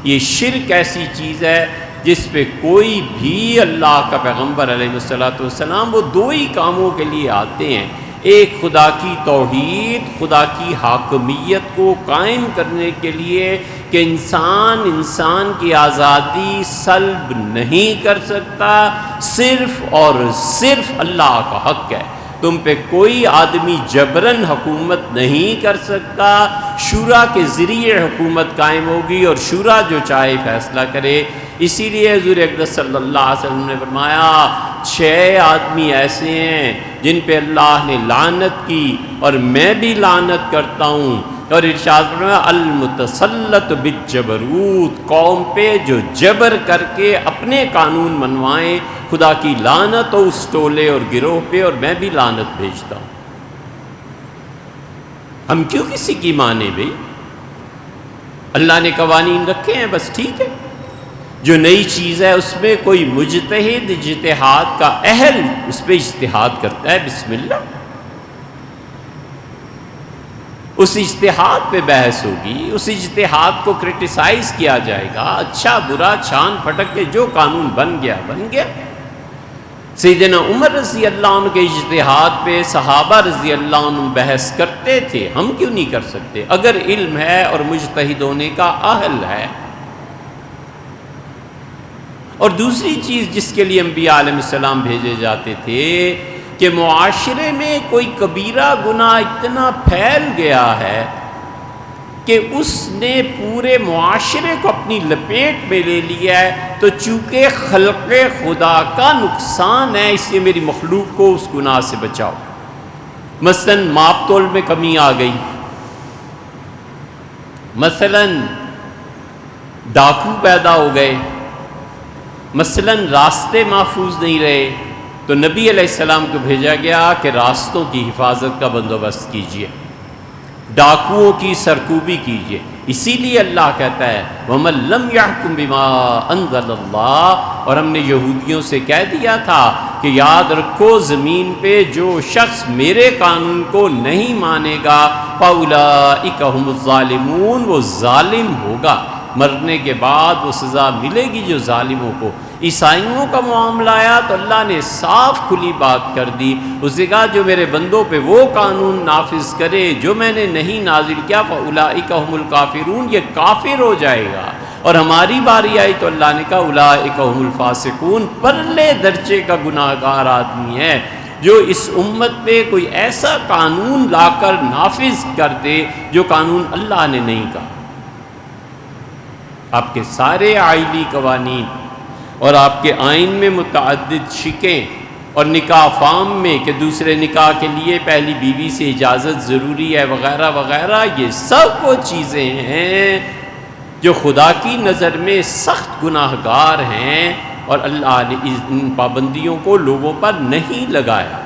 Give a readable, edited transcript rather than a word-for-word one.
یہ شرک ایسی چیز ہے جس پہ کوئی بھی اللہ کا پیغمبر علیہ الصلوۃ والسلام وہ دو ہی کاموں کے لیے آتے ہیں، ایک خدا کی توحید، خدا کی حاکمیت کو قائم کرنے کے لیے کہ انسان کی آزادی سلب نہیں کر سکتا، صرف اور صرف اللہ کا حق ہے، تم پہ کوئی آدمی جبراً حکومت نہیں کر سکتا، شورا کے ذریعے حکومت قائم ہوگی اور شورا جو چاہے فیصلہ کرے۔ اسی لیے حضور اقدس صلی اللہ علیہ وسلم نے فرمایا 6 آدمی ایسے ہیں جن پہ اللہ نے لعنت کی اور میں بھی لعنت کرتا ہوں، اور ارشاد فرمایا المتسلط بالجبروت، قوم پہ جو جبر کر کے اپنے قانون منوائیں، خدا کی لعنت ہو اس ٹولے اور گروہ پہ، اور میں بھی لعنت بھیجتا ہوں۔ ہم کیوں کسی کی مانیں بھئی؟ اللہ نے قوانین رکھے ہیں، بس ٹھیک ہے، جو نئی چیز ہے اس میں کوئی مجتہد اجتہاد کا اہل اس پہ اجتہاد کرتا ہے، بسم اللہ، اس اجتہاد پہ بحث ہوگی، اس اجتہاد کو کرٹیسائز کیا جائے گا، اچھا برا چھان پھٹک کے جو قانون بن گیا بن گیا۔ سیدنا عمر رضی اللہ عنہ کے اجتہاد پہ صحابہ رضی اللہ عنہ بحث کرتے تھے، ہم کیوں نہیں کر سکتے اگر علم ہے اور مجتہد ہونے کا اہل ہے؟ اور دوسری چیز جس کے لیے انبیاء علیہ السلام بھیجے جاتے تھے کہ معاشرے میں کوئی کبیرہ گناہ اتنا پھیل گیا ہے کہ اس نے پورے معاشرے کو اپنی لپیٹ میں لے لیا ہے، تو چونکہ خلق خدا کا نقصان ہے اس لیے میری مخلوق کو اس گناہ سے بچاؤ۔ مثلا ماپ تول میں کمی آ گئی، مثلا ڈاکو پیدا ہو گئے، مثلا راستے محفوظ نہیں رہے، تو نبی علیہ السلام کو بھیجا گیا کہ راستوں کی حفاظت کا بندوبست کیجیے، ڈاکوؤں کی سرکوبی کیجیے۔ اسی لیے اللہ کہتا ہے وَمَن لَّمْ يَحْكُم بِمَا أَنزَلَ اللَّهُ، اور ہم نے یہودیوں سے کہہ دیا تھا کہ یاد رکھو زمین پہ جو شخص میرے قانون کو نہیں مانے گا فَأُولَٰئِكَ هُمُ الظَّالِمُونَ، وہ ظالم ہوگا، مرنے کے بعد وہ سزا ملے گی جو ظالموں کو۔ عیسائیوں کا معاملہ آیا تو اللہ نے صاف کھلی بات کر دی، اس نے کہا جو میرے بندوں پہ وہ قانون نافذ کرے جو میں نے نہیں نازل کیا فَأُولَٰئِكَ هُمُ الْكَافِرُونَ، یہ کافر ہو جائے گا۔ اور ہماری باری آئی تو اللہ نے کہا أُولَٰئِكَ هُمُ الْفَاسِقُونَ، پرلے درجے کا گناہ گار آدمی ہے جو اس امت پہ کوئی ایسا قانون لا کر نافذ کر دے جو قانون اللہ نے نہیں کہا۔ آپ کے سارے آئلی قوانین اور آپ کے آئین میں متعدد شکیں، اور نکاح فام میں کہ دوسرے نکاح کے لیے پہلی بیوی سے اجازت ضروری ہے وغیرہ وغیرہ، یہ سب وہ چیزیں ہیں جو خدا کی نظر میں سخت گناہ گار ہیں، اور اللہ نے ان پابندیوں کو لوگوں پر نہیں لگایا۔